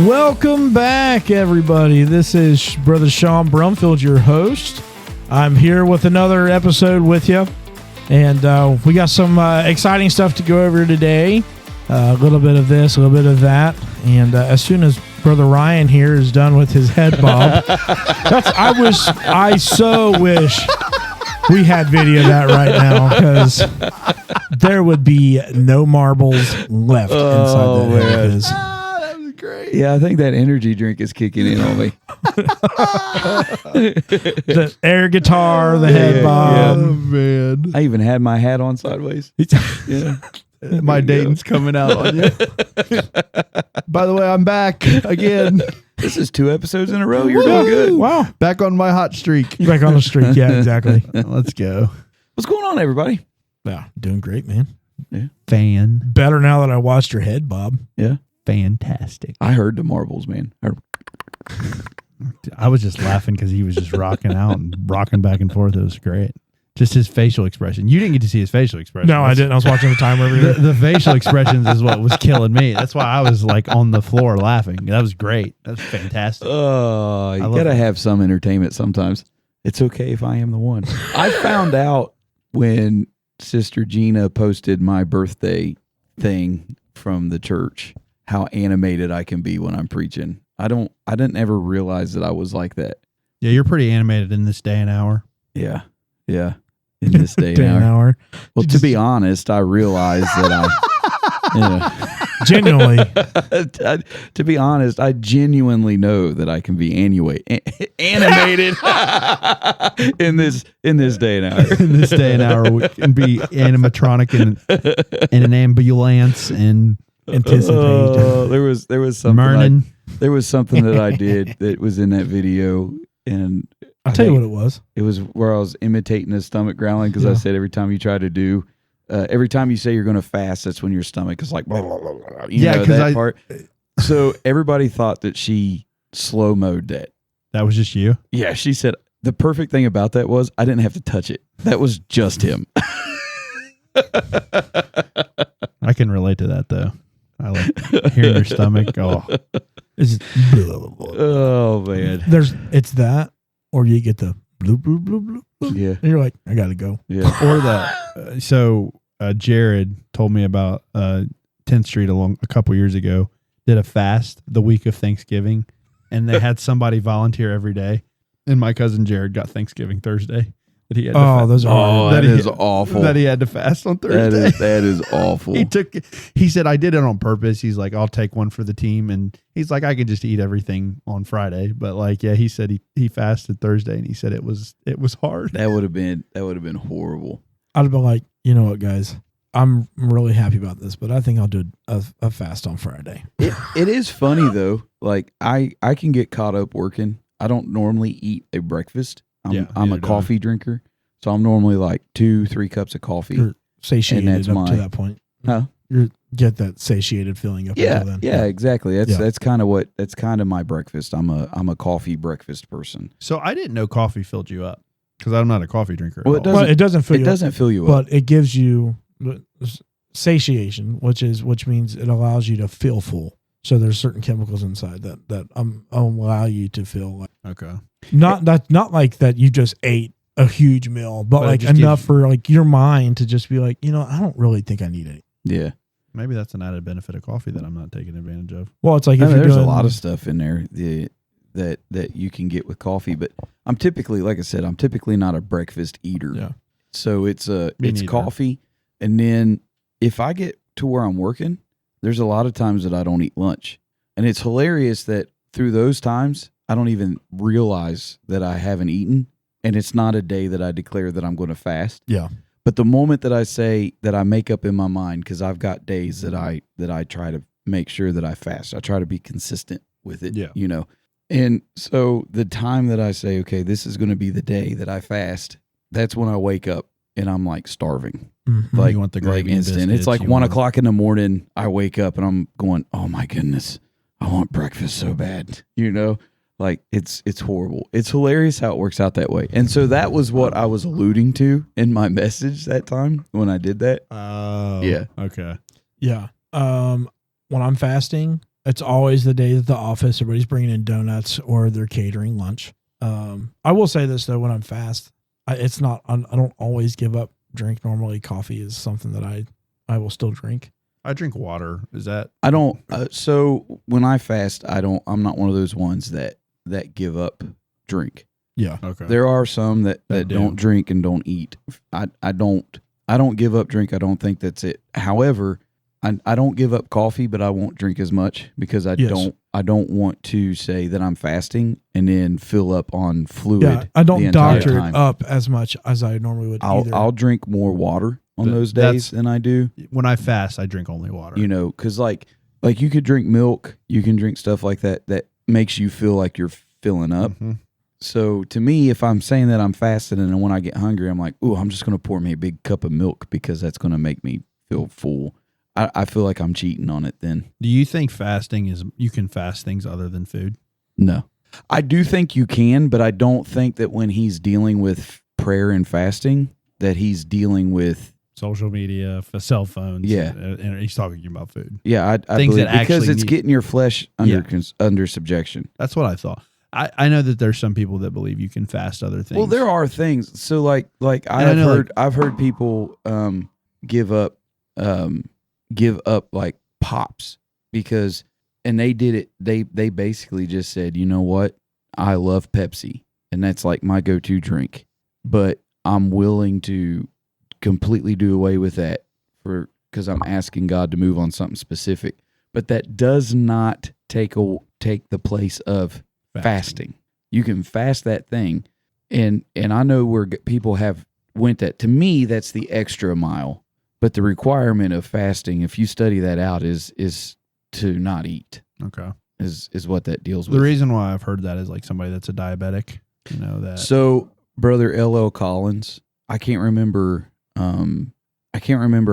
Welcome back, everybody. This is Brother Sean Brumfield, your host. I'm here with another episode with you, and we got some exciting stuff to go over today. A little bit of this, a little bit of that, and as soon as Brother Ryan here is done with his head bob, I so wish we had video of that right now, because there would be no marbles left inside that head. That was great. Yeah, I think that energy drink is kicking in on me. The air guitar, the head bob. Oh, man. I even had my hat on sideways. Yeah. My Dayton's coming out on you. By the way, I'm back again. This is 2 episodes in a row. You're doing good. Wow. Back on my hot streak. Back on the streak. Yeah, exactly. Let's go. What's going on, everybody? Yeah, doing great, man. Yeah. Better now that I watched your head bob. Yeah. Fantastic. I heard the marbles, man. I was just laughing because he was just rocking out and rocking back and forth. It was great. Just his facial expression. You didn't get to see his facial expression. No, I didn't. I was watching the timer over here. The facial expressions is what was killing me. That's why I was like on the floor laughing. That was great. That was fantastic. Oh, you got to have some entertainment sometimes. It's okay if I am the one. I found out when Sister Gina posted my birthday thing from the church how animated I can be when I'm preaching. I didn't ever realize that I was like that. Yeah, you're pretty animated in this day and hour. Yeah. Yeah. In this day and hour. Well, to be honest, I realized that Genuinely. To be honest, I genuinely know that I can be animated in this day and hour. In this day and hour, we can be animatronic and an ambulance and anticipation. There was something. Mernon. There was something that I did that was in that video, and I'll tell you what it was. It was where I was imitating his stomach growling, because I said every time you try to do, every time you say you're going to fast, that's when your stomach is like, blah, blah, blah, blah. You know that part. So everybody thought that she slow-moed that. That was just you? Yeah, she said the perfect thing about that was I didn't have to touch it. That was just him. I can relate to that, though. I like hearing your stomach. Oh, oh man. It's that, or you get the bloop, bloop, bloop, bloop, bloop. Yeah. And you're like, I got to go. Yeah. Or the, Jared told me about 10th Street a couple years ago, did a fast the week of Thanksgiving, and they had somebody volunteer every day. And my cousin Jared got Thanksgiving Thursday. That he had those are that is awful. That he had to fast on Thursday. That is awful. He said, I did it on purpose. He's like, I'll take one for the team. And he's like, I could just eat everything on Friday. But like, yeah, he said he fasted Thursday, and he said it was hard. That would have been horrible. I'd have been like, you know what, guys? I'm really happy about this, but I think I'll do a fast on Friday. It is funny though. Like I can get caught up working. I don't normally eat a breakfast. I'm a coffee drinker, so I'm normally like 2-3 cups of coffee. You're satiated up to that point. Huh? You get that satiated feeling up until then. Yeah, exactly. That's kind of my breakfast. I'm a coffee breakfast person. So I didn't know coffee filled you up, because I'm not a coffee drinker. Well, it doesn't fill you up. But it gives you satiation, which means it allows you to feel full. So there's certain chemicals inside that allow you to feel like, okay. Not like that you just ate a huge meal, but like enough for like your mind to just be like, I don't really think I need it. Yeah. Maybe that's an added benefit of coffee that I'm not taking advantage of. Well, it's like there's a lot of stuff in there that you can get with coffee, but I'm typically, like I said, not a breakfast eater. Yeah. So it's coffee, and then if I get to where I'm working, there's a lot of times that I don't eat lunch, and it's hilarious that through those times I don't even realize that I haven't eaten, and it's not a day that I declare that I'm going to fast. Yeah. But the moment that I say that, I make up in my mind, because I've got days that I try to make sure that I fast. I try to be consistent with it. Yeah. And so the time that I say, okay, this is going to be the day that I fast, that's when I wake up and I'm like starving. Mm-hmm. Like, you want the gravy and instant. It's like 1 o'clock in the morning. I wake up and I'm going, oh my goodness, I want breakfast so bad. Like it's horrible. It's hilarious how it works out that way. And so that was what I was alluding to in my message that time when I did that. Oh, yeah. Okay. Yeah. When I'm fasting, It's always the day at the office. Everybody's bringing in donuts or they're catering lunch. I will say this though, when I'm fast, I don't always give up drink. Normally coffee is something that I will still drink. I drink water. Is that? I don't. So when I fast, I'm not one of those ones that give up drink. Yeah. Okay. There are some that don't drink and don't eat. I don't give up drink. I don't think that's it. However, I don't give up coffee, but I won't drink as much because I don't want to say that I'm fasting and then fill up on fluid. Yeah, I don't doctor time. it up as much as I normally would. I'll drink more water on those days than I do. When I fast, I drink only water. You know, because like you could drink milk, you can drink stuff like that makes you feel like you're filling up. Mm-hmm. So to me, if I'm saying that I'm fasting and then when I get hungry, I'm like, ooh, I'm just going to pour me a big cup of milk because that's going to make me feel full. I feel like I'm cheating on it then. Do you think you can fast things other than food? No. I do think you can, but I don't think that when he's dealing with prayer and fasting that he's dealing with social media, cell phones. Yeah. And he's talking about food. Yeah, I things believe that because actually it's getting your flesh under subjection. That's what I thought. I know that there's some people that believe you can fast other things. Well, there are things. So like I've heard people give up like pops because, and they did it. They basically just said, you know what? I love Pepsi and that's like my go-to drink, but I'm willing to completely do away with that because I'm asking God to move on something specific. But that does not take the place of fasting. You can fast that thing, and I know where people have went that. To me, that's the extra mile. But the requirement of fasting, if you study that out, is to not eat. Okay, is what that deals with. The reason why I've heard that is like somebody that's a diabetic. You know that. So, Brother L.L. Collins, I can't remember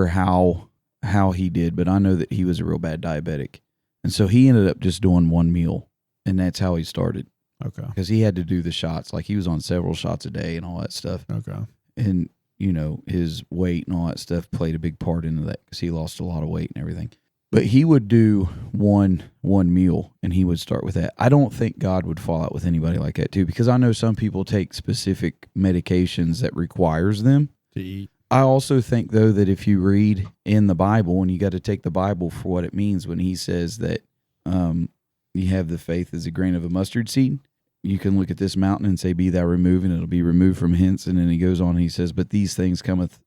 how he did, but I know that he was a real bad diabetic, and so he ended up just doing one meal. And that's how he started. Okay. Because he had to do the shots. Like he was on several shots a day and all that stuff. Okay. And, you know, his weight and all that stuff played a big part into that because he lost a lot of weight and everything. But he would do one meal and he would start with that. I don't think God would fall out with anybody like that too, because I know some people take specific medications that requires them to eat. I also think, though, that if you read in the Bible, and you got to take the Bible for what it means when he says that you have the faith as a grain of a mustard seed, you can look at this mountain and say, be thou removed, and it'll be removed from hence. And then he goes on and he says, but these things cometh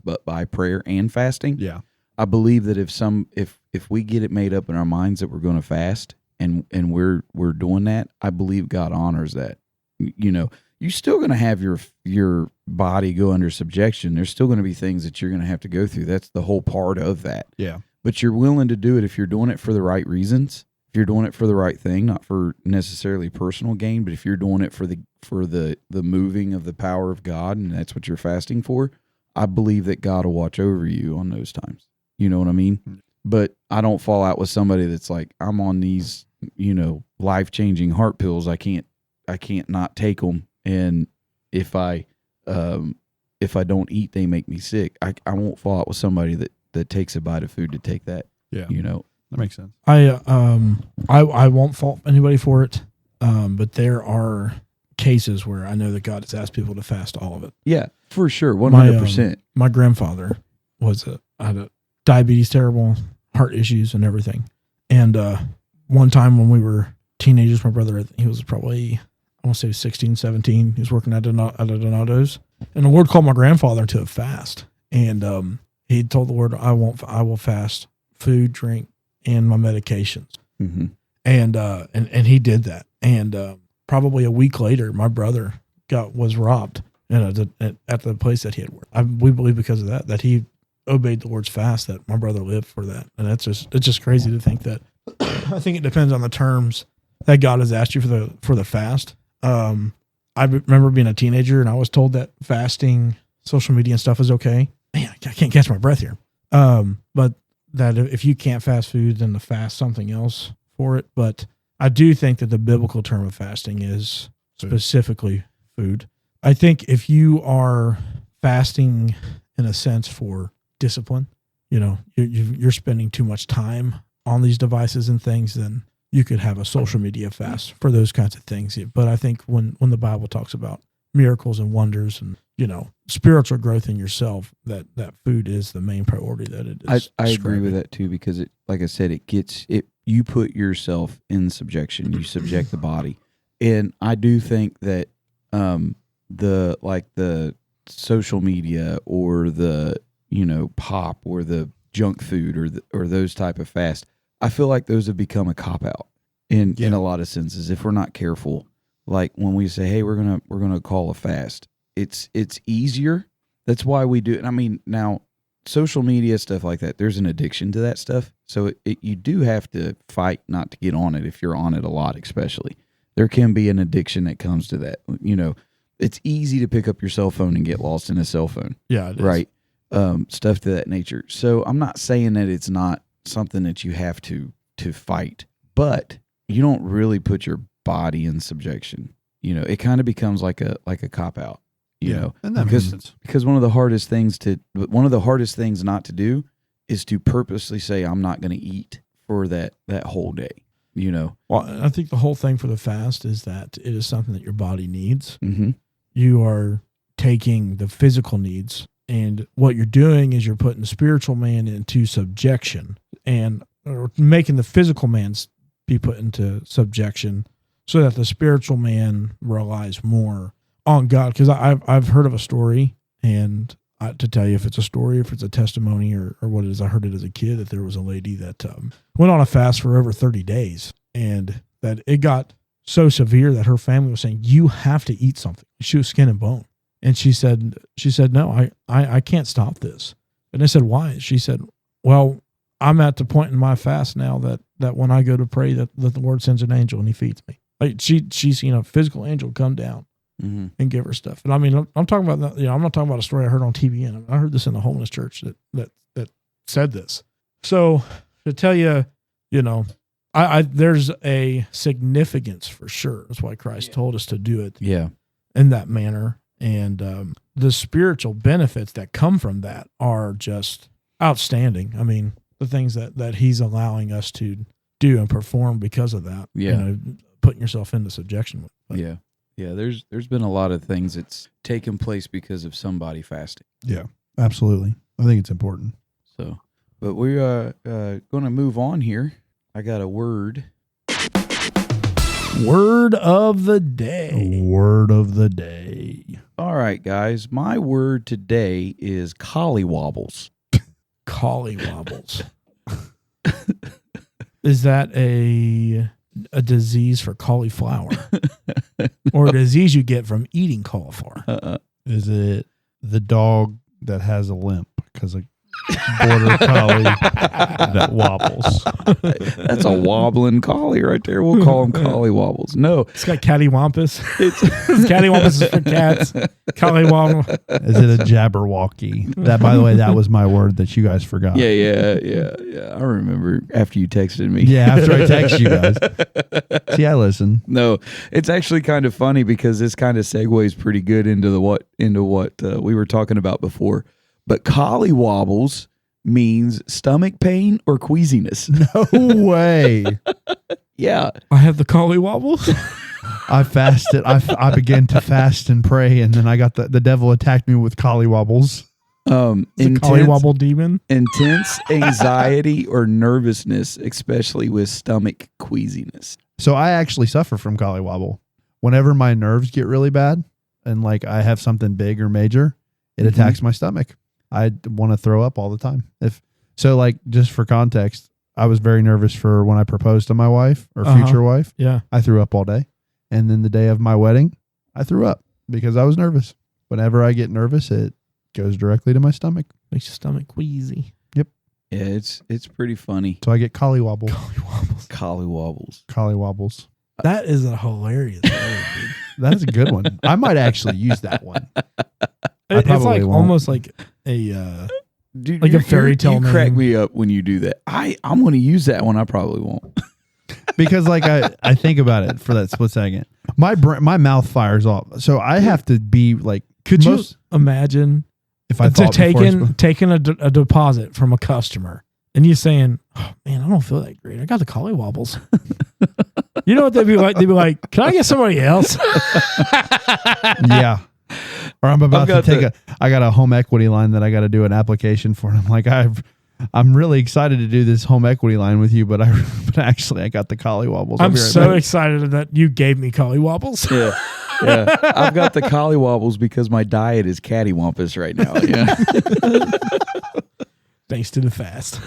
but by prayer and fasting. Yeah. I believe that if we get it made up in our minds that we're going to fast and we're doing that, I believe God honors that. You know, you're still going to have your body go under subjection. There's still going to be things that you're going to have to go through. That's the whole part of that. Yeah. But you're willing to do it if you're doing it for the right reasons. If you're doing it for the right thing, not for necessarily personal gain, but if you're doing it for the moving of the power of God, and that's what you're fasting for, I believe that God will watch over you on those times. You know what I mean? But I don't fall out with somebody that's like, I'm on these, life-changing heart pills. I can't not take them. And if I don't eat, they make me sick. I won't fall out with somebody that takes a bite of food to take that. Yeah. That makes sense. I won't fault anybody for it. But there are cases where I know that God has asked people to fast all of it. Yeah, for sure. 100%. My grandfather had a diabetes, terrible heart issues and everything. And one time when we were teenagers, my brother, he was probably, I want to say 16, 17. He was working at a Donato's. And the Lord called my grandfather to a fast. And he told the Lord, I will fast food, drink, and my medications. Mm-hmm. And he did that. And probably a week later, my brother was robbed at the place that he had worked. We believe because of that he obeyed the Lord's fast, that my brother lived for that. And it's just crazy to think that. I think it depends on the terms that God has asked you for the fast. I remember being a teenager and I was told that fasting, social media and stuff is okay. Man, I can't catch my breath here. But that if you can't fast food, then to fast something else for it. But I do think that the biblical term of fasting is specifically food. I think if you are fasting in a sense for discipline, you're spending too much time on these devices and things, then you could have a social media fast for those kinds of things. But I think when the Bible talks about miracles and wonders and, spiritual growth in yourself, that food is the main priority that it is. I agree with that too, because it, like I said, you put yourself in subjection, you subject the body. And I do think that the social media or the, pop or the junk food or those type of fast, I feel like those have become a cop out in a lot of senses if we're not careful. Like when we say, hey, we're gonna call a fast, it's easier. That's why we do it. I mean, now social media stuff like that, there's an addiction to that stuff. So you do have to fight not to get on it if you're on it a lot, especially. There can be an addiction that comes to that. It's easy to pick up your cell phone and get lost in a cell phone. Yeah, it is. Right. Stuff to that nature. So I'm not saying that it's not something that you have to fight, but you don't really put your body in subjection. It kind of becomes like a cop out. And that makes sense. Because one of the hardest things not to do is to purposely say I'm not going to eat for that whole day. Well, I think the whole thing for the fast is that it is something that your body needs. Mm-hmm. You are taking the physical needs, and what you're doing is you're putting the spiritual man into subjection or making the physical man be put into subjection so that the spiritual man relies more on God. Because I've heard of a story, and to tell you if it's a story, if it's a testimony or what it is, I heard it as a kid that there was a lady that went on a fast for over 30 days, and that it got so severe that her family was saying, you have to eat something. She was skin and bone. And she said, no, I can't stop this. And I said, why? She said, well, I'm at the point in my fast now that when I go to pray that the Lord sends an angel and he feeds me. Like she's seen a physical angel come down and give her stuff. And I mean, I'm talking about that. I'm not talking about a story I heard on TV, and I heard this in the homeless church that said this. So to tell you, there's a significance for sure. That's why Christ told us to do it in that manner. And the spiritual benefits that come from that are just outstanding. I mean, the things that he's allowing us to do and perform because of that, putting yourself into subjection. But, there's been a lot of things that's taken place because of somebody fasting. Yeah, absolutely. I think it's important. So, but we're going to move on here. I got a word. Word of the day. Word of the day. All right, guys. My word today is collywobbles. Collywobbles. Is that a disease for cauliflower? Or a disease you get from eating cauliflower? Is it the dog that has a limp because a border collie that wobbles? That's a wobbling collie right there. We'll call him collywobbles. No, it's got cattywampus. Cattywampus is for cats. Collywobble. Is it a jabberwocky? That, by the way, that was my word that you guys forgot. Yeah. I remember after you texted me. Yeah, after I texted you guys. See, I listen. No, it's actually kind of funny because this kind of segues pretty good into what we were talking about before. But collywobbles means stomach pain or queasiness. No way. Yeah. I have the collywobbles. I fasted. I began to fast and pray, and then I got the devil attacked me with collywobbles. Collywobble demon. Intense anxiety or nervousness, especially with stomach queasiness. So I actually suffer from collywobble. Whenever my nerves get really bad and like I have something big or major, it attacks my stomach. I want to throw up all the time. Like just for context, I was very nervous for when I proposed to my wife or future wife. Yeah. I threw up all day. And then the day of my wedding, I threw up because I was nervous. Whenever I get nervous, it goes directly to my stomach. Makes your stomach queasy. Yep. Yeah, it's pretty funny. So I get collywobble. Collywobbles. That is a hilarious word, dude. That's a good one. I might actually use that one. It's like almost like a dude, like a fairy tale. You crack me up when you do that. I'm going to use that one. I probably won't. Because like I think about it for that split second. My mouth fires off. So I have to be like, could you imagine if I taking a deposit from a customer and you saying, "Oh man, I don't feel that great. I got the Collywobbles." You know what they'd be like? They'd be like, "Can I get somebody else?" Yeah. Or I'm about to take I got a home equity line that I got to do an application for. And I'm like, I'm really excited to do this home equity line with you, but actually I got the Collywobbles. I'm so excited that you gave me Collywobbles. Yeah. Yeah. I've got the Collywobbles because my diet is cattywampus right now. Yeah. Thanks to the fast.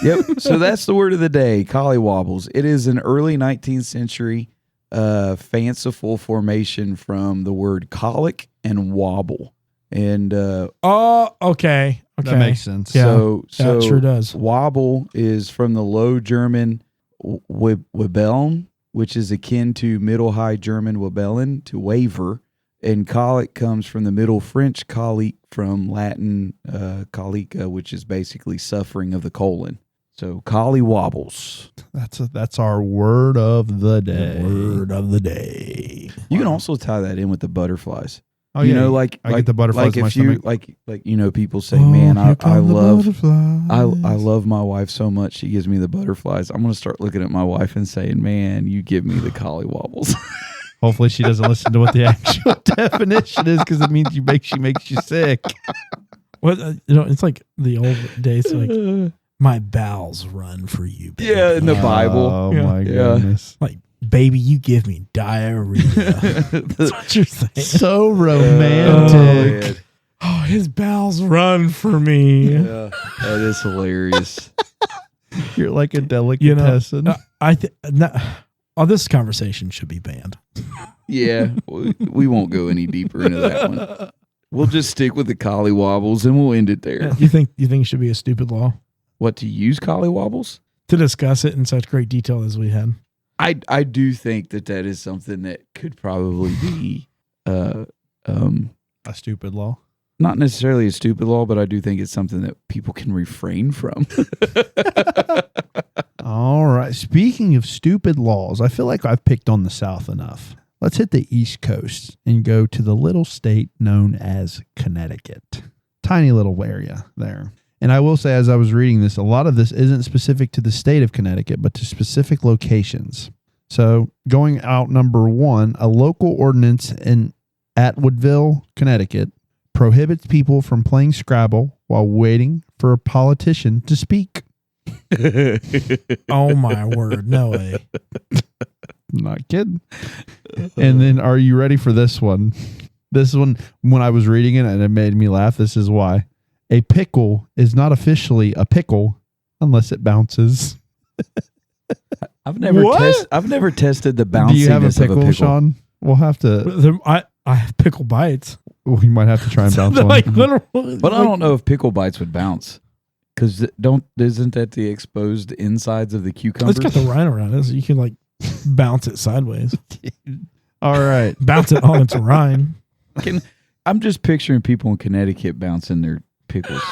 Yep. So that's the word of the day, Collywobbles. It is an early 19th century fanciful formation from the word colic and wobble. And okay. That makes sense. Yeah, so that sure does. Wobble is from the Low German Wabeln, which is akin to Middle High German Wabellen, to waver. And colic comes from the Middle French colique, from Latin colica, which is basically suffering of the colon. So Collywobbles. That's our word of the day. Word of the day. You can also tie that in with the butterflies. Oh, you yeah. know, like I get the butterflies in my stomach. like you know, people say, "Man, I love I love. love my wife so much. She gives me the butterflies." I'm gonna start looking at my wife and saying, "Man, you give me the Collywobbles." Hopefully she doesn't listen to what the actual definition is, because it means she makes you sick. What it's like the old days, like my bowels run for you, baby. Yeah, in the Bible. Oh Yeah. my Yeah. goodness. Like, baby, you give me diarrhea. That's what you're saying. So Oh, romantic. man. Oh, his bowels run for me. Yeah, that is hilarious. You're like a delicatessen. This conversation should be banned. Yeah, we won't go any deeper into that one. We'll just stick with the Collywobbles and we'll end it there. You think it should be a stupid law What, to use Collywobbles? to discuss it in such great detail as we had? I do think that is something that could probably be A stupid law. not necessarily a stupid law, but I do think it's something that people can refrain from. All right. Speaking of stupid laws, I feel like I've picked on the South enough. Let's hit the East Coast and go to the little state known as Connecticut. Tiny little area there. And I will say, as I was reading this, a lot of this isn't specific to the state of Connecticut, but to specific locations. So going out number one, a local ordinance in Atwoodville, Connecticut, prohibits people from playing Scrabble while waiting for a politician to speak. Oh my word. No way. Not kidding. And then, are you ready for this one? This one, when I was reading it and it made me laugh, this is why. A pickle is not officially a pickle unless it bounces. I've never tested the bounciness Do you have a of pickle, Sean? We'll have to. I have pickle bites. We might have to try and bounce one. Like literally, But I don't know if pickle bites would bounce. Because isn't that the exposed insides of the cucumbers? It's got the rind around it, so you can like bounce it sideways. All right. Bounce it on its rind. I'm just picturing people in Connecticut bouncing their pickles.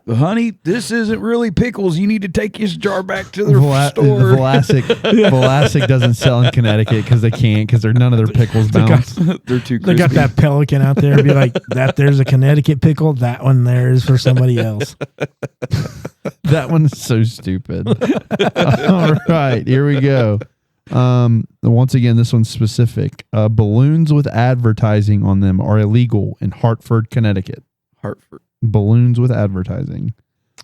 Honey, this isn't really pickles. You need to take this jar back to the store. Vlasic doesn't sell in Connecticut because they can't, because none of their pickles bounce. They're too crispy. They got that pelican out there. Be like, that there's a Connecticut pickle. That one there is for somebody else. That one's so stupid. All right, here we go. Once again, this one's specific. Balloons with advertising on them are illegal in Hartford, Connecticut. Hartford. Balloons with advertising.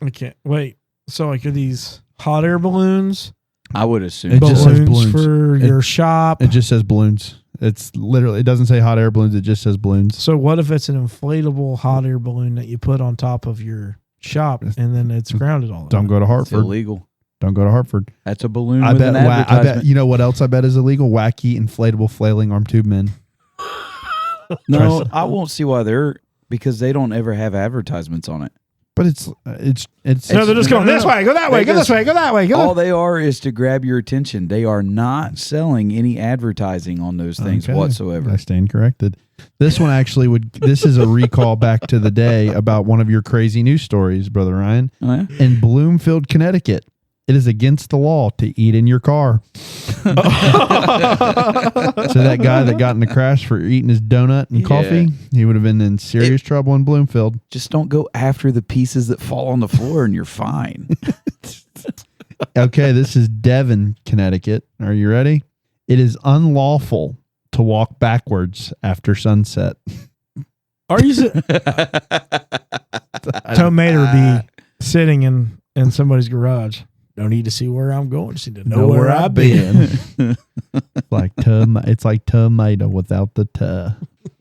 I can't wait. So, like, are these hot air balloons? I would assume. It just says balloons for your shop. It just says balloons. It's literally, it doesn't say hot air balloons. It just says balloons. So, what if it's an inflatable hot air balloon that you put on top of your shop and then it's grounded all the Don't time? go to It's Hartford. illegal. Don't go to Hartford. That's a balloon I with bet. an I advertisement. bet. You know what else I bet is illegal? Wacky inflatable flailing arm tube men. No, I won't see why because they don't ever have advertisements on it. But it's No, they're just going this way, go that way, go this way, go that way, go. All they are is to grab your attention. They are not selling any advertising on those things whatsoever. I stand corrected. This one actually this is a recall back to the day about one of your crazy news stories, Brother Ryan. Oh, yeah? In Bloomfield, Connecticut, it is against the law to eat in your car. that guy that got in the crash for eating his donut and coffee, he would have been in serious trouble in Bloomfield. Just don't go after the pieces that fall on the floor and you're fine. Okay, this is Devon, Connecticut. Are you ready? It is unlawful to walk backwards after sunset. Are you? Tomato would be sitting in somebody's garage. Don't need to see where I'm going. Just need to know where I've been. It's like tomato without the "t."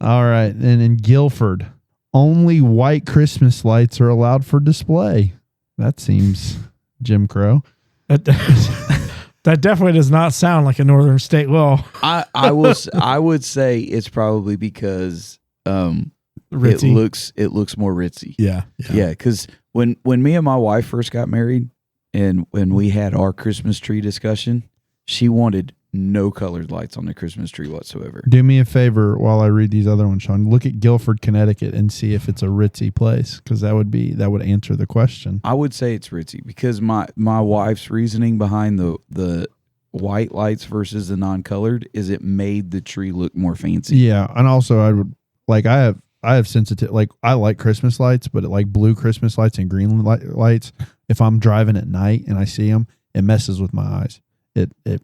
All right, and in Guilford, only white Christmas lights are allowed for display. That seems Jim Crow. That definitely does not sound like a northern state law. I would say it's probably because Ritzy. it looks more ritzy. Yeah. Because when me and my wife first got married, and when we had our Christmas tree discussion, she wanted no colored lights on the Christmas tree whatsoever. Do me a favor while I read these other ones, Sean. Look at Guilford, Connecticut, and see if it's a ritzy place, because that would answer the question. I would say it's ritzy because my wife's reasoning behind the white lights versus the non-colored is it made the tree look more fancy. Yeah, and also I would like I have sensitive, like I like Christmas lights, but like blue Christmas lights and green lights, if I'm driving at night and I see them, it messes with my eyes.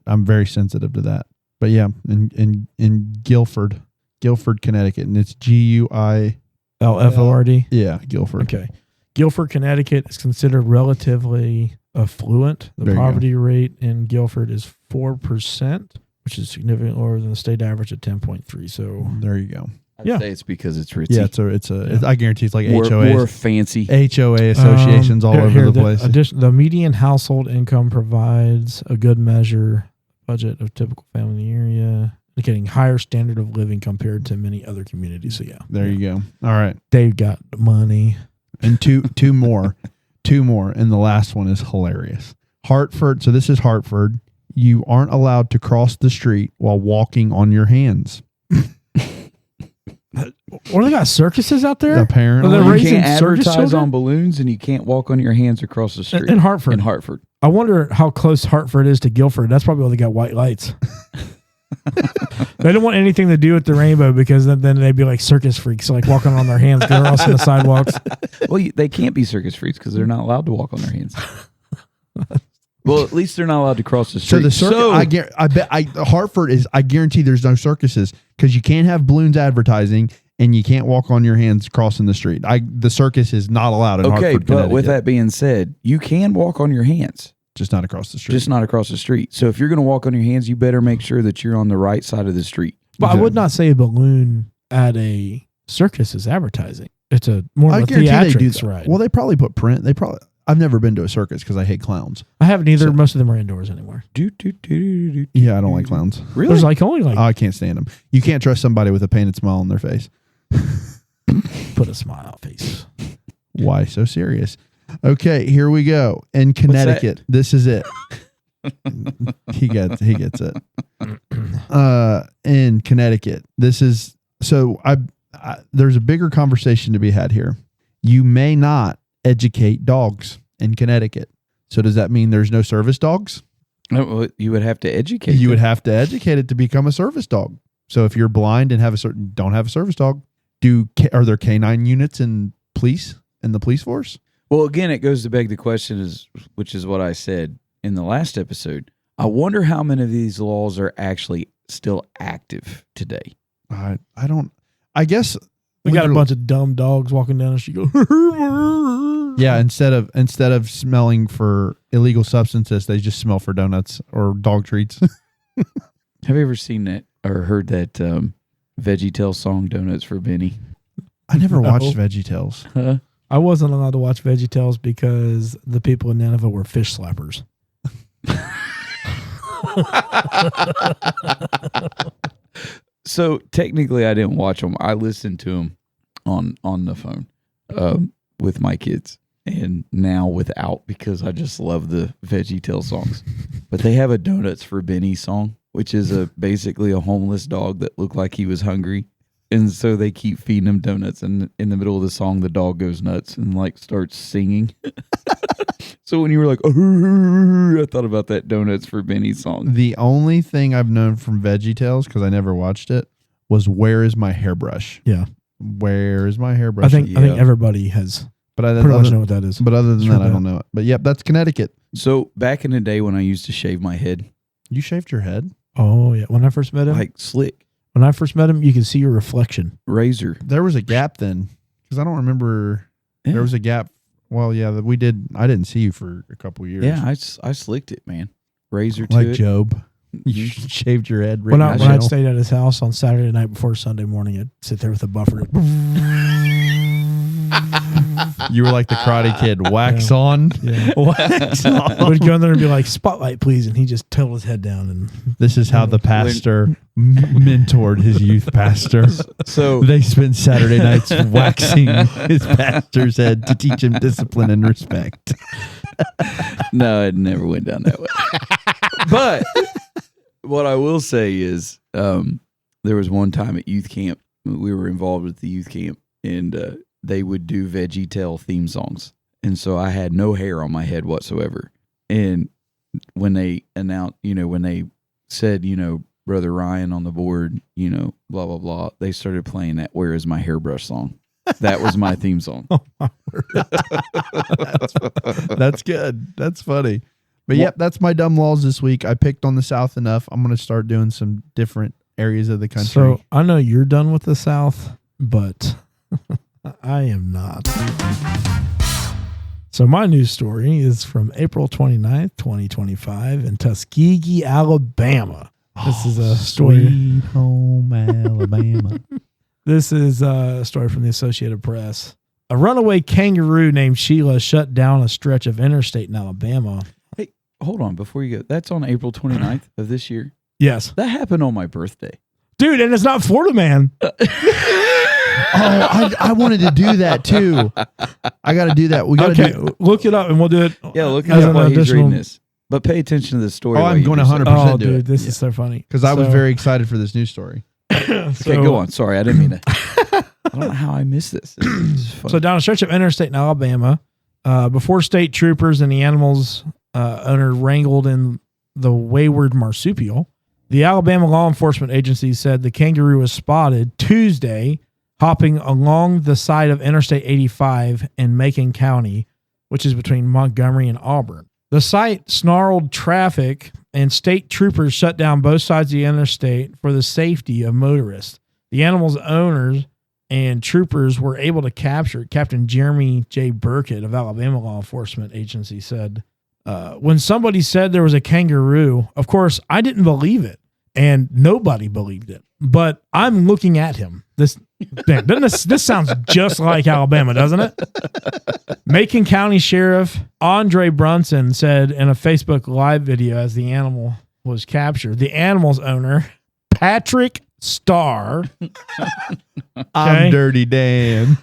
I'm very sensitive to that. But yeah, in Guilford, Connecticut, and it's GUILFORD. Yeah, Guilford. Okay. Guilford, Connecticut is considered relatively affluent. The poverty rate in Guilford is 4%, which is significantly lower than the state average at 10.3. So there you go. I'd say it's because it's ritzy. Yeah, it's I guarantee it's like HOA. More fancy. HOA associations all over the place. The median household income provides a good measure budget of typical family in the area, indicating higher standard of living compared to many other communities. So yeah. There you go. All right. They've got money. And two more. And the last one is hilarious. Hartford. So this is Hartford. You aren't allowed to cross the street while walking on your hands. What, they got circuses out there? Apparently. You can't advertise on balloons and you can't walk on your hands across the street. In Hartford. I wonder how close Hartford is to Guilford. That's probably why they got white lights. They don't want anything to do with the rainbow because then they'd be like circus freaks, like walking on their hands. They're also on the sidewalks. Well, they can't be circus freaks because they're not allowed to walk on their hands. Well, at least they're not allowed to cross the street. So Hartford is. I guarantee there's no circuses because you can't have balloons advertising and you can't walk on your hands crossing the street. The circus is not allowed in Hartford, but with that being said, you can walk on your hands, just not across the street. Just not across the street. So if you're going to walk on your hands, you better make sure that you're on the right side of the street. But I would not say a balloon at a circus is advertising. It's more of a theatrics ride. Well, they probably put print. I've never been to a circus because I hate clowns. I haven't either. Most of them are indoors anymore. Yeah, I don't like clowns. Really? There's I can't stand them. You can't trust somebody with a painted smile on their face. Put a smile face. Why so serious? Okay, here we go. In Connecticut, this is it. He gets it. In Connecticut, this is so. There's a bigger conversation to be had here. You may not educate dogs in Connecticut. So does that mean there's no service dogs? No, you would have to educate. You would have to educate it to become a service dog. So if you're blind and don't have a service dog, are there canine units in the police force? Well, again, it goes to beg the question, which is what I said in the last episode. I wonder how many of these laws are actually still active today. I guess we got a bunch of dumb dogs walking down the street. Yeah, instead of smelling for illegal substances, they just smell for donuts or dog treats. Have you ever seen that or heard that VeggieTales song, Donuts for Benny? I never watched VeggieTales. Huh? I wasn't allowed to watch VeggieTales because the people in Nineveh were fish slappers. So technically, I didn't watch them. I listened to them on the phone with my kids, and now without because I just love the VeggieTales songs. But they have a Donuts for Benny song, which is basically a homeless dog that looked like he was hungry, And so they keep feeding him donuts, and in the middle of the song, the dog goes nuts and like starts singing. So when you were like, oh, I thought about that Donuts for Benny song. The only thing I've known from VeggieTales, because I never watched it, was Where Is My Hairbrush? Yeah. Where is my hairbrush? I think everybody has pretty much know what that is. But other than that, I don't know it. But yep, that's Connecticut. So back in the day when I used to shave my head. You shaved your head? Oh, yeah. When I first met him? Like slick. When I first met him, you could see your reflection. Razor. There was a gap then, because I don't remember. Yeah. There was a gap. Well, yeah, we did. I didn't see you for a couple years. Yeah, I slicked it, man. Razor to like it. Job. You shaved your head. When I stayed at his house on Saturday night before Sunday morning, I'd sit there with a buffer. You were like the Karate Kid. Wax on. Yeah. Wax on. We'd go in there and be like, spotlight, please. And he just tilted his head down. And this is how the pastor mentored his youth pastor. So they spent Saturday nights waxing his pastor's head to teach him discipline and respect. No, it never went down that way. But what I will say is there was one time at youth camp, we were involved with the youth camp, and they would do VeggieTale theme songs. And so I had no hair on my head whatsoever. And when they announced, when they said, Brother Ryan on the board, blah, blah, blah, they started playing that Where Is My Hairbrush song. That was my theme song. That's good. That's funny. But yep, that's my dumb laws this week. I picked on the South enough. I'm going to start doing some different areas of the country. So I know you're done with the South, but I am not. So my news story is from April 29th, 2025 in Tuskegee, Alabama. This is a story. Sweet home Alabama. This is a story from the Associated Press. A runaway kangaroo named Sheila shut down a stretch of interstate in Alabama. Hey, hold on before you go. That's on April 29th of this year? Yes. That happened on my birthday. Dude, and it's not Florida Man. I wanted to do that too. I got to do that. We got to look it up and we'll do it. Yeah, look it up while he's reading this. But pay attention to the story. Oh, I'm going to 100% do it. This is so funny. Because I was very excited for this news story. Okay, go on. Sorry, I didn't mean to. I don't know how I missed this. So down a stretch of interstate in Alabama, before state troopers and the animal's owner wrangled in the wayward marsupial, the Alabama law enforcement agency said the kangaroo was spotted Tuesday hopping along the side of Interstate 85 in Macon County, which is between Montgomery and Auburn. The site snarled traffic, and state troopers shut down both sides of the interstate for the safety of motorists. The animal's owners and troopers were able to capture it. Captain Jeremy J. Burkett of Alabama Law Enforcement Agency said, when somebody said there was a kangaroo, of course, I didn't believe it, and nobody believed it. But I'm looking at him. This sounds just like Alabama, doesn't it? Macon County Sheriff Andre Brunson said in a Facebook Live video as the animal was captured, the animal's owner, Patrick Starr. I'm Dirty Dan.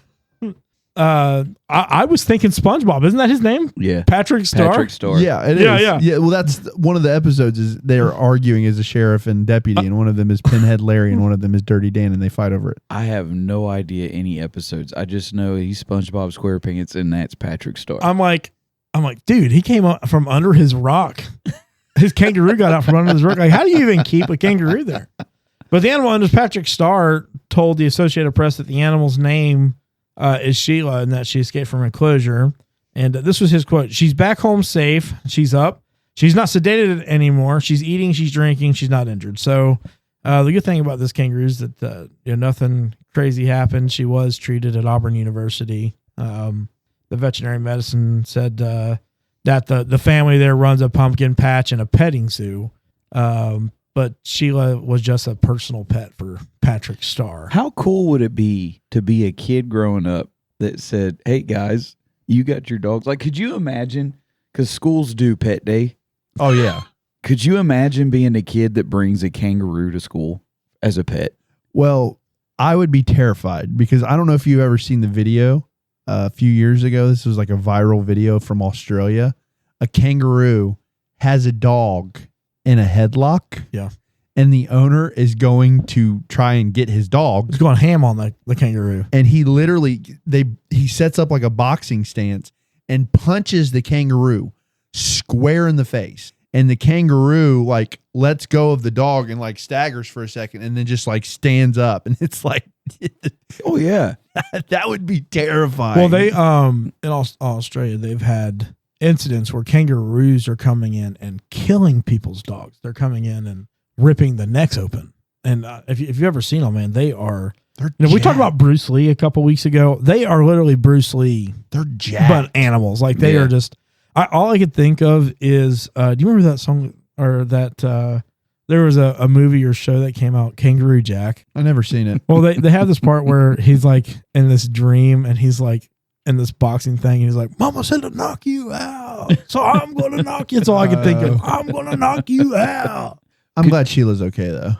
I was thinking SpongeBob. Isn't that his name? Yeah. Patrick Starr? Patrick Starr. Yeah, it is. Yeah. Well, that's one of the episodes is they're arguing as a sheriff and deputy, and one of them is Pinhead Larry and one of them is Dirty Dan, and they fight over it. I have no idea any episodes. I just know he's SpongeBob SquarePants, and that's Patrick Starr. I'm like, dude, he came up from under his rock. His kangaroo got out from under his rock. Like, how do you even keep a kangaroo there? But the animal owner, Patrick Starr, told the Associated Press that the animal's name is Sheila and that she escaped from enclosure. And this was his quote. She's back home safe. She's up. She's not sedated anymore. She's eating. She's drinking. She's not injured. So the good thing about this kangaroo is that nothing crazy happened. She was treated at Auburn University. The veterinary medicine said that the family there runs a pumpkin patch and a petting zoo. But Sheila was just a personal pet for Patrick Starr. How cool would it be to be a kid growing up that said, hey, guys, you got your dogs? Like, could you imagine? Because schools do pet day. Oh, yeah. Could you imagine being a kid that brings a kangaroo to school as a pet? Well, I would be terrified because I don't know if you've ever seen the video a few years ago. This was like a viral video from Australia. A kangaroo has a dog in a headlock. Yeah. and the owner is going to try and get his dog. He's going ham on the kangaroo. And he literally, he sets up like a boxing stance and punches the kangaroo square in the face. And the kangaroo like lets go of the dog and like staggers for a second and then just like stands up. And it's like, oh yeah, that would be terrifying. Well, they in Australia they've had incidents where kangaroos are coming in and killing people's dogs. They're coming in and ripping the necks open. And if you've ever seen them, man, they are. We talked about Bruce Lee a couple weeks ago. They are literally Bruce Lee. They're jacked. But animals. Like they are just. All I could think of is, do you remember that song or that there was a movie or show that came out, Kangaroo Jack? I've never seen it. Well, they have this part where he's like in this dream and he's like in this boxing thing and he's like, Mama said to knock you out, so I'm going to knock you. That's all I could think of. I'm going to knock you out. I'm glad Sheila's okay though.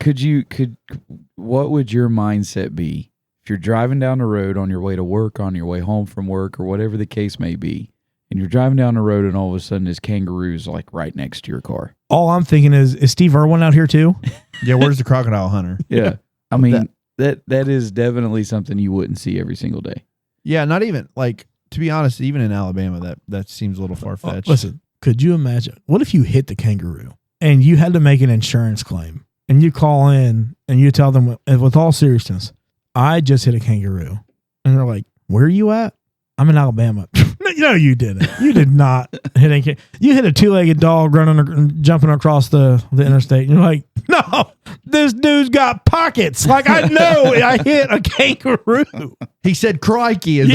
What would your mindset be if you're driving down the road on your way to work, on your way home from work, or whatever the case may be? And you're driving down the road and all of a sudden this kangaroo's like right next to your car. All I'm thinking is Steve Irwin out here too? Yeah, where's the crocodile hunter? Yeah. I mean, that is definitely something you wouldn't see every single day. Yeah, not even, like, to be honest, even in Alabama, that seems a little far-fetched. Listen, could you imagine? What if you hit the kangaroo and you had to make an insurance claim and you call in and you tell them with all seriousness, I just hit a kangaroo. And they're like, where are you at? I'm in Alabama. No, you didn't. You did not hit any. You hit a two-legged dog jumping across the interstate. And you're like, no, this dude's got pockets. Like, I know I hit a kangaroo. He said crikey. It's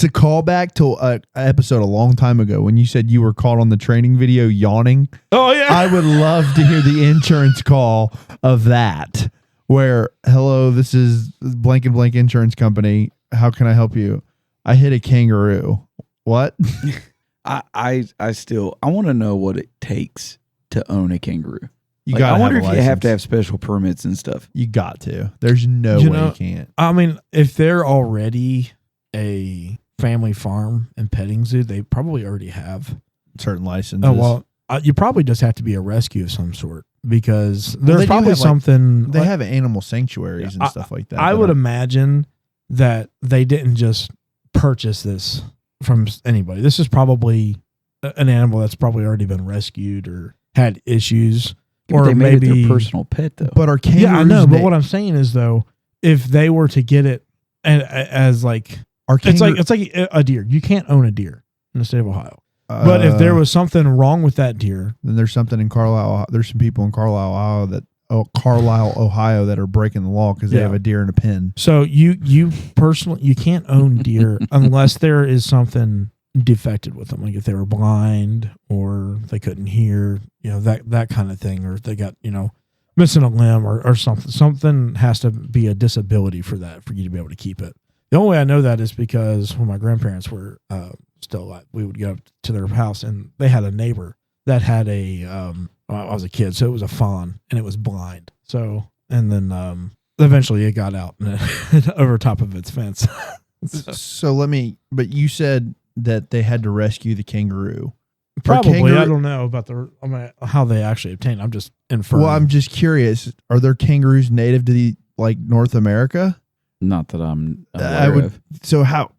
a callback to an episode a long time ago when you said you were caught on the training video yawning. Oh, yeah. I would love to hear the insurance call of that where, hello, this is blank and blank insurance company. How can I help you? I hit a kangaroo. What? I want to know what it takes to own a kangaroo. I wonder if you have to have special permits and stuff. You got to. There's no way you can't. I mean, if they're already a family farm and petting zoo, they probably already have certain licenses. Oh, well, you probably just have to be a rescue of some sort because there's probably something. They have animal sanctuaries and stuff like that. I would imagine that they didn't just purchase this from anybody. This is probably an animal that's probably already been rescued or had issues. Or they made it their personal pet, though. But our kangaroos... Yeah, I know. But what I'm saying is, though, if they were to get it as like... It's like a deer. You can't own a deer in the state of Ohio. But if there was something wrong with that deer... Then there's something in Carlisle. There's some people in Carlisle, Ohio that are breaking the law because they have a deer in a pen. So you personally, you can't own deer unless there is something defected with them, like if they were blind or they couldn't hear, that kind of thing, or if they got missing a limb or something. Something has to be a disability for you to be able to keep it. The only way I know that is because when my grandparents were still alive, we would go up to their house and they had a neighbor that had I was a kid, so it was a fawn and it was blind. So, and then eventually it got out over top of its fence. But you said that they had to rescue the kangaroo. Probably. I don't know about how they actually obtained. I'm just inferring. Well, I'm just curious. Are there kangaroos native to North America? Not that I'm aware of. So how,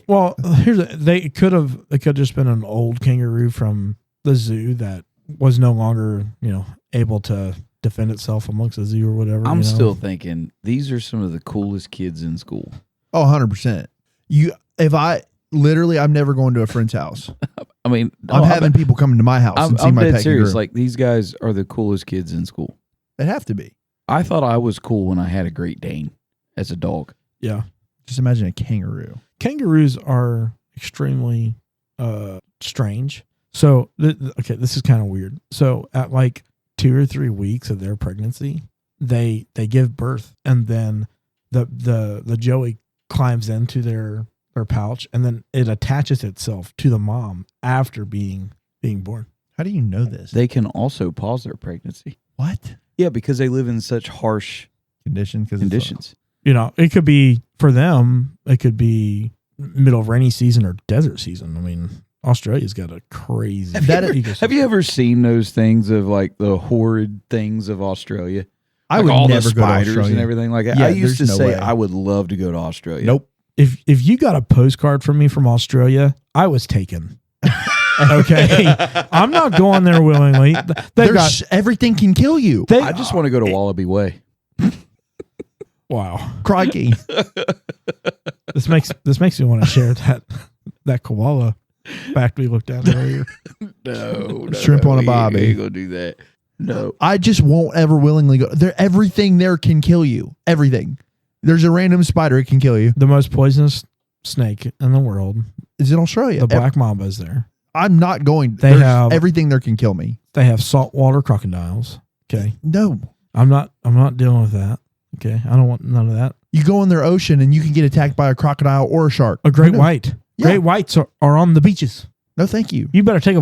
well, they could have just been an old kangaroo from the zoo that was no longer, able to defend itself amongst the zoo or whatever. I'm still thinking these are some of the coolest kids in school. Oh, 100%. I'm never going to a friend's house. I mean, I'm having people coming to my house and see my pet serious. kangaroo. Like, these guys are the coolest kids in school. They have to be. I thought I was cool when I had a Great Dane as a dog. Yeah. Just imagine a kangaroo. Kangaroos are extremely strange. So, this is kind of weird. So, at 2 or 3 weeks of their pregnancy, they give birth, and then the joey climbs into their pouch, and then it attaches itself to the mom after being born. How do you know this? They can also pause their pregnancy. What? Yeah, because they live in such harsh conditions. It could be, for them, it could be middle of rainy season or desert season. I mean, Australia's got a crazy. Have you ever seen those things of like the horrid things of Australia? I Like would all never the go to spiders Australia. and everything like that. Yeah, I used to there's no say way. I would love to go to Australia. Nope. If you got a postcard from me from Australia, I was taken. Okay, I'm not going there willingly. Everything can kill you. I just want to go to Wallaby Way. Wow. Crikey. This makes me want to share that koala fact we looked at earlier. No, Shrimp on a bobby. You ain't gonna do that. No. I just won't ever willingly go. Everything there can kill you. Everything. There's a random spider, it can kill you. The most poisonous snake in the world Is in Australia. the black mamba is there. I'm not going. They have everything there can kill me. They have saltwater crocodiles. Okay, No. I'm not dealing with that. Okay, I don't want none of that. You go in their ocean and you can get attacked by a crocodile or a shark. A great No. white. Yeah. Great whites are on the beaches. No, thank you. You better take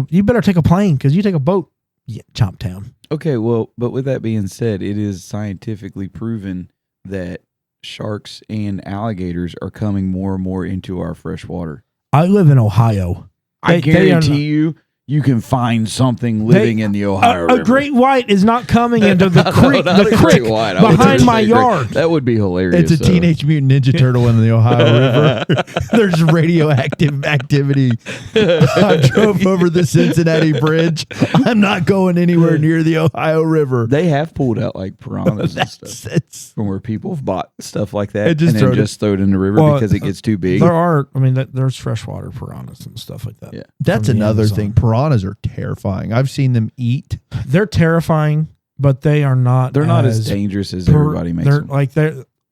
a plane because you take a boat. Yeah, Chomp Town. Okay, well, but with that being said, it is scientifically proven that sharks and alligators are coming more and more into our fresh water. I live in Ohio. I guarantee you can find something living in the Ohio River. A great white is not coming into the No, creek, not the a creek great white. I would behind never my say yard. That would be hilarious. It's a Teenage Mutant Ninja Turtle in the Ohio River. There's radioactive activity. I drove over the Cincinnati Bridge. I'm not going anywhere near the Ohio River. They have pulled out like piranhas and stuff It's from where people have bought stuff like that And just and then throw it- just throw it in the river Well, because it gets too big. There's freshwater piranhas and stuff like that. Yeah. That's From the another Amazon. thing. Piranhas are terrifying. I've seen them eat. They're terrifying, but they are not. They're not as dangerous as everybody makes they're them. like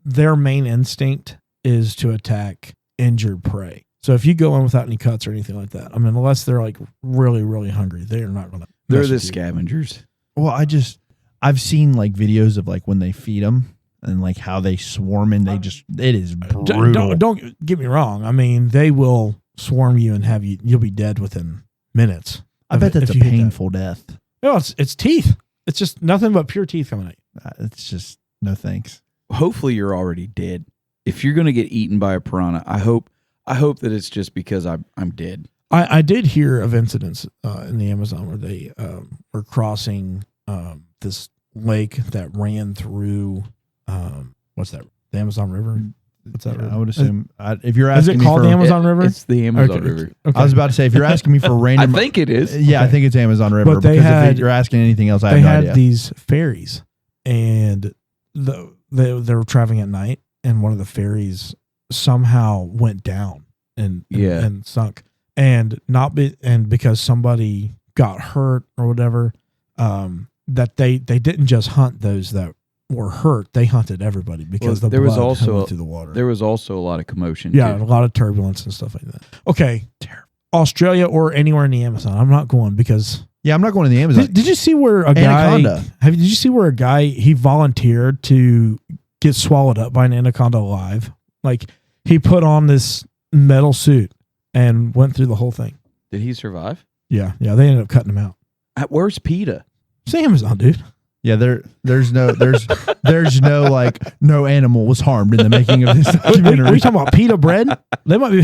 their main instinct is to attack injured prey. So if you go in without any cuts or anything like that, I mean, unless they're like really, really hungry, they are not going to. They're the scavengers. Well, I've seen like videos of like when they feed them and like how they swarm and it is brutal. Don't get me wrong. I mean, they will swarm you and you'll be dead within minutes. I bet that's if a you hit that. painful death. No, it's teeth. It's just nothing but pure teeth coming at you. It's just no thanks. Hopefully you're already dead. If you're going to get eaten by a piranha, I hope that it's just because I'm dead. I did hear of incidents in the Amazon where they were crossing this lake that ran through what's that? The Amazon River. What's that? Yeah, river? I would assume if you're Is asking it me called for, the Amazon River? It's the Amazon Okay. River. Okay. I was about to say if you're asking me for I random, think it is. yeah, I think it's Amazon River. But they because had- if you're asking anything else, I they have no had idea. these ferries, and they were traveling at night, and one of the ferries somehow went down and sunk, and because somebody got hurt or whatever, that they didn't just hunt those that were hurt, they hunted everybody because Well, the there was blood also went through the water. There was also a lot of commotion. Yeah, too. a lot of turbulence and stuff like that. Okay, Australia or anywhere in the Amazon, I'm not going because. Yeah, I'm not going to the Amazon. Did you see where a Anaconda. guy? Did you see where a guy he volunteered to get swallowed up by an anaconda alive? Like he put on this metal suit and went through the whole thing. Did he survive? Yeah. They ended up cutting him out. Where's PETA? It's the Amazon, dude. Yeah, there's no like no animal was harmed in the making of this Are documentary. you talking about pita bread? They might be.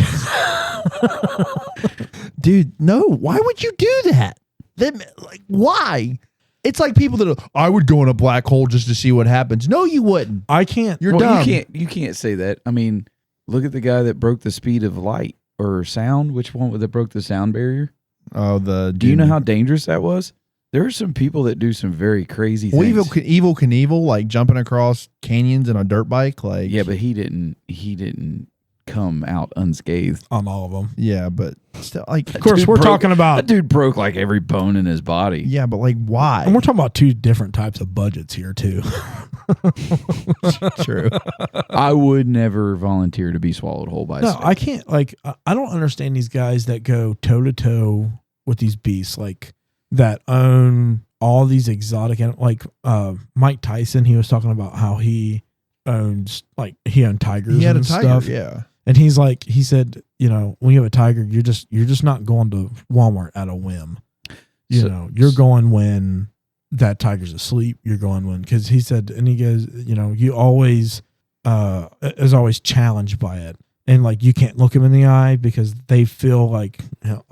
Dude, no. Why would you do that? Like, why? It's like people that I would go in a black hole just to see what happens. No, you wouldn't. I can't. You're Well, dumb. you can't say that. I mean, look at the guy that broke the speed of light or sound. Which one that broke the sound barrier? Oh, Do you know how dangerous that was? There are some people that do some very crazy Well, things. Evil Knievel, like jumping across canyons on a dirt bike, like Yeah, but he didn't come out unscathed. On all of them. yeah, but still, like, Of course, Dude we're broke- talking about. That dude broke like every bone in his body. yeah, but like, why? And we're talking about two different types of budgets here too. True. I would never volunteer to be swallowed whole by a No, snake. I can't. Like, I don't understand these guys that go toe to toe with these beasts, like that own all these exotic, like Mike Tyson. He was talking about how he owned tigers. He had a and tiger. stuff. Yeah. And he said, when you have a tiger, you're just not going to Walmart at a whim. You're going when that tiger's asleep. You're going when, because he said, and he goes, you always is always challenged by it. and like you can't look them in the eye because they feel like,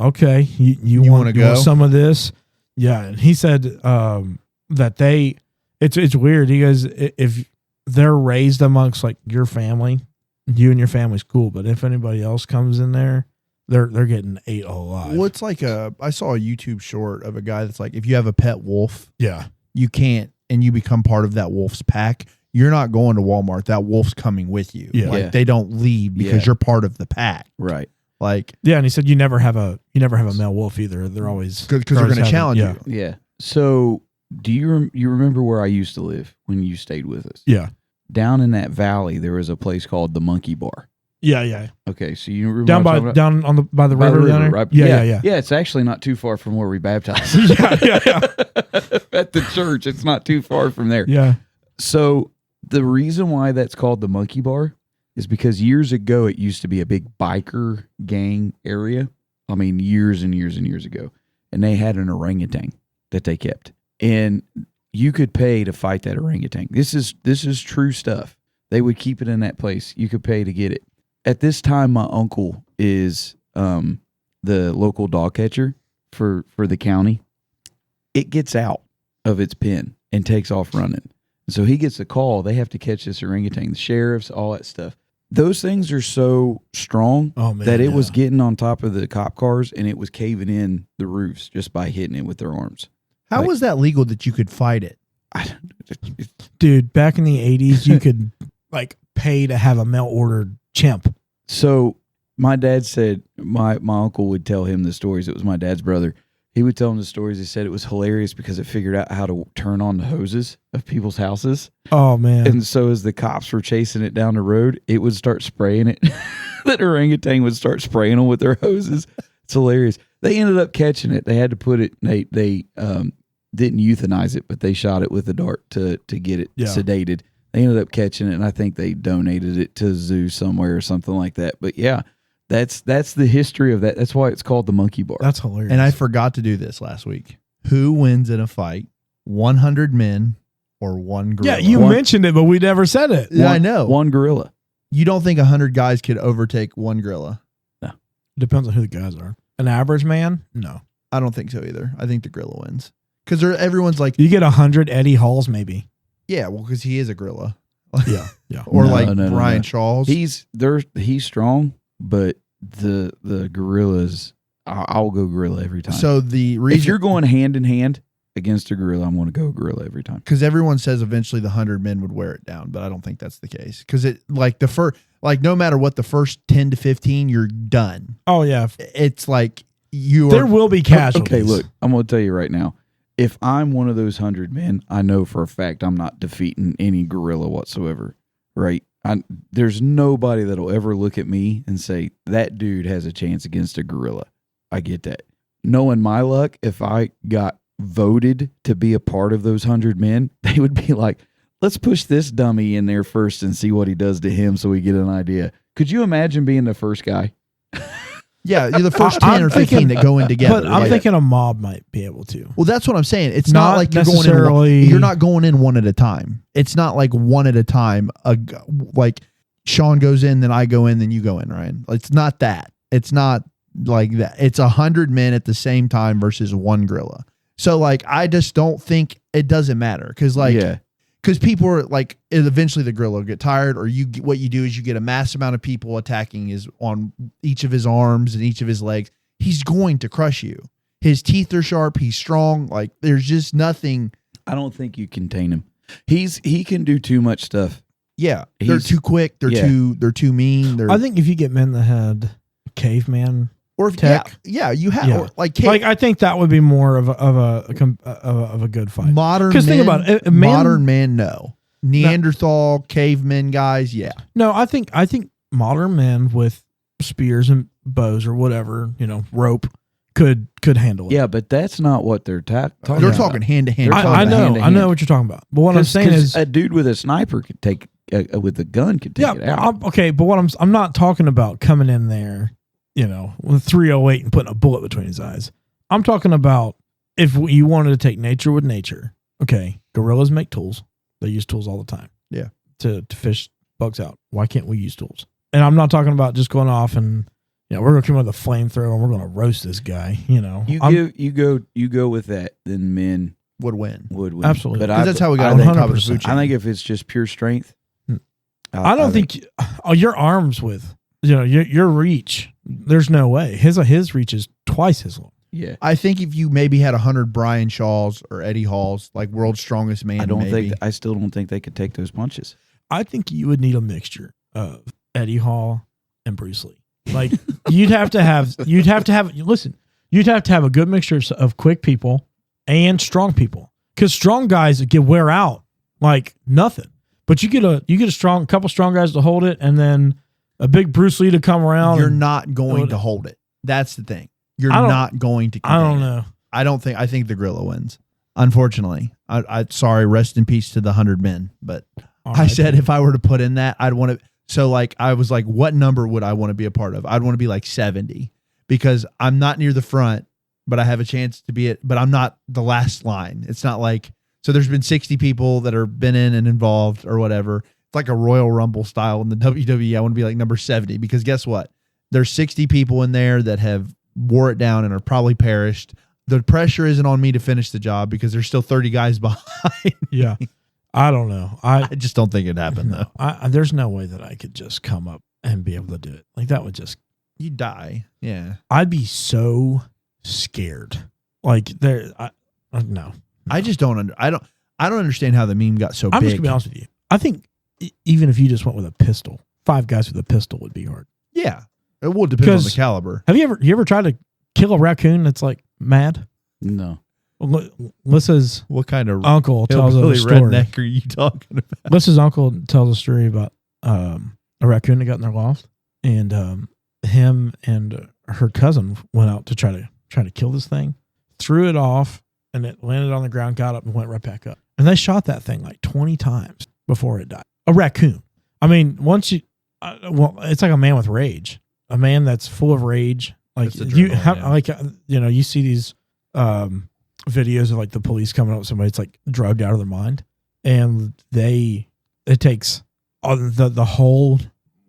okay, you want go some of this. Yeah. And he said that it's weird. He goes, if they're raised amongst like your family, you and your family's cool, but if anybody else comes in there, they're getting ate alive. What's like I saw a YouTube short of a guy that's like, if you have a pet wolf, Yeah. you can't, and you become part of that wolf's pack, you're not going to Walmart. That wolf's coming with you. Yeah. Like they don't leave because you're part of the pack. Right. Like, Yeah, and he said you never have a male wolf either. They're always because they're going to challenge you. Yeah. So do you remember where I used to live when you stayed with us? Yeah. Down in that valley, there was a place called the Monkey Bar. Yeah. Okay, so you remember Down by the river down there? right? Yeah. Yeah, it's actually not too far from where we baptized. Yeah. At the church, it's not too far from there. Yeah. So the reason why that's called the Monkey Bar is because years ago it used to be a big biker gang area. I mean, years and years and years ago, and they had an orangutan that they kept, and you could pay to fight that orangutan. This is true stuff. They would keep it in that place. You could pay to get it. At this time, my uncle is the local dog catcher for the county. It gets out of its pen and takes off running. So he gets a call. They have to catch this orangutan. The sheriffs, all that stuff. Those things are so strong that it was getting on top of the cop cars and it was caving in the roofs just by hitting it with their arms. How was that legal that you could fight it? Dude, back in the 80s, you could like pay to have a mail-ordered chimp. So my dad said my uncle would tell him the stories. It was my dad's brother. He would tell him the stories. He said it was hilarious because it figured out how to turn on the hoses of people's houses. Oh, man. And so as the cops were chasing it down the road, it would start spraying it. That orangutan would start spraying them with their hoses. It's hilarious. They ended up catching it. They had to put it, they didn't euthanize it, but they shot it with a dart to get it sedated. They ended up catching it, and I think they donated it to a zoo somewhere or something like that. But yeah, that's the history of that. That's why it's called the Monkey Bar. That's hilarious. And I forgot to do this last week. Who wins in a fight? 100 men or one gorilla? Yeah, you mentioned it, but we never said it. Yeah, I know. One gorilla. You don't think 100 guys could overtake one gorilla? No. Depends on who the guys are. An average man? No. I don't think so either. I think the gorilla wins. Because everyone's like... You get 100 Eddie Halls, maybe. Yeah, well, because he is a gorilla. Yeah. Or No. Brian Shaw's. He's strong, but the gorillas, I'll go gorilla every time. So the reason... If you're going hand in hand against a gorilla, I'm going to go gorilla every time. Because everyone says eventually the 100 men would wear it down, but I don't think that's the case. Because it like the first, like no matter what, the first 10 to 15, you're done. Oh, yeah. It's like there will be casualties. Okay, look, I'm going to tell you right now. If I'm one of those 100 men, I know for a fact I'm not defeating any gorilla whatsoever, right? There's nobody that'll ever look at me and say, that dude has a chance against a gorilla. I get that. Knowing my luck, if I got voted to be a part of those 100 men, they would be like, let's push this dummy in there first and see what he does to him so we get an idea. Could you imagine being the first guy? Yeah, you're the first 10 or 15 that go in together. But I'm thinking a mob might be able to. Well, that's what I'm saying. It's not like you're not going in one at a time. It's not like one at a time. Like Sean goes in, then I go in, then you go in, Ryan. It's not that. It's not like that. It's 100 men at the same time versus one gorilla. So like, I just don't think it doesn't matter. Cause like, because people are like, eventually the gorilla will get tired, or what you do is you get a mass amount of people attacking on each of his arms and each of his legs. He's going to crush you. His teeth are sharp. He's strong. Like there's just nothing. I don't think you contain him. He can do too much stuff. Yeah. They're too quick. They're too mean. I think if you get men that had caveman or if tech, you have or like I think that would be more of a good fight. Modern men, think about it, modern man, no. Neanderthal, cavemen guys, yeah. No, I think modern men with spears and bows or whatever, rope could handle it. Yeah, but that's not what they're talking about. They're talking hand to hand. I know what you're talking about. But what I'm saying is, a dude with a sniper could take with a gun could take it out. Okay, but what I'm not talking about coming in there, with 308 and putting a bullet between his eyes. I'm talking about if you wanted to take nature with nature. Okay, gorillas make tools. They use tools all the time. Yeah. To fish bugs out. Why can't we use tools? And I'm not talking about just going off and, we're going to come with a flamethrower and we're going to roast this guy, You go with that, then men would win. Absolutely. But that's how we got on top of the 100%. food chain. I think if it's just pure strength, I don't think your arms with, your reach, there's no way. His reach is twice his long. Yeah. I think if you maybe had 100 Brian Shaws or Eddie Halls, like world's strongest man, I still don't think they could take those punches. I think you would need a mixture of Eddie Hall and Bruce Lee. Like you'd have to have a good mixture of quick people and strong people, because strong guys get wear out like nothing. But you get a couple strong guys to hold it, and then a big Bruce Lee to come around. You're not going to hold it. That's the thing. You're not going to. I don't know. I think the gorilla wins. Unfortunately, I sorry. Rest in peace to the 100 men. But I said if I were to put in that, I'd want to. So like I was like, what number would I want to be a part of? I'd want to be like 70, because I'm not near the front, but I have a chance to be it. But I'm not the last line. It's not like, so there's been 60 people that are been in and involved or whatever. It's like a Royal Rumble style in the WWE. I want to be like number 70, because guess what? There's 60 people in there that have wore it down and are probably perished. The pressure isn't on me to finish the job because there's still 30 guys behind. Yeah. I don't know. I just don't think it'd happen though. There's no way that I could just come up and be able to do it. Like that would just, you'd die. Yeah. I'd be so scared. Like no. I just don't I don't understand how the meme got so big. I'm just gonna be honest with you. I think even if you just went with a pistol, 5 guys with a pistol would be hard. Yeah. It will depend on the caliber. Have you ever tried to kill a raccoon that's like mad? No. Lissa's what kind of uncle tells a story. Redneck are you talking about? Lissa's uncle tells a story about a raccoon that got in their loft, and him and her cousin went out to try to kill this thing, threw it off, and it landed on the ground, got up, and went right back up. And they shot that thing like 20 times before it died. A raccoon. I mean, once you, it's like a man with rage. A man that's full of rage. Like you have, like you see these videos of like the police coming up with somebody that's like drugged out of their mind, and it takes the whole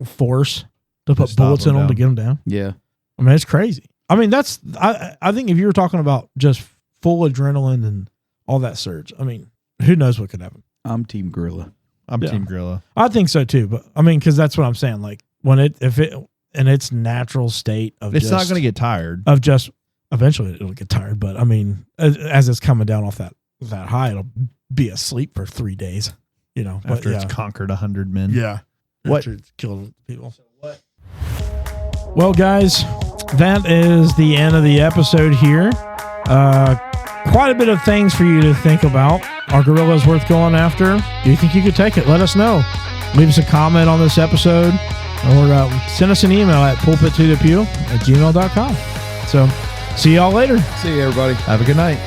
force to put bullets in them to get them down. Yeah, I mean it's crazy. I mean I think if you were talking about just full adrenaline and all that surge, I mean who knows what could happen. I'm Team Gorilla. I'm Team Gorilla. I think so too, but I mean because that's what I'm saying. Like when if it in its natural state of it's not going to get tired of just. Eventually it'll get tired, but I mean, as it's coming down off that high, it'll be asleep for 3 days, after it's conquered 100 men. Yeah. What? After it's killed people. So what? Well, guys, that is the end of the episode here. Quite a bit of things for you to think about. Are gorillas worth going after? Do you think you could take it? Let us know. Leave us a comment on this episode, or send us an email at pulpittothepew@gmail.com. So, see y'all later. See you, everybody. Have a good night.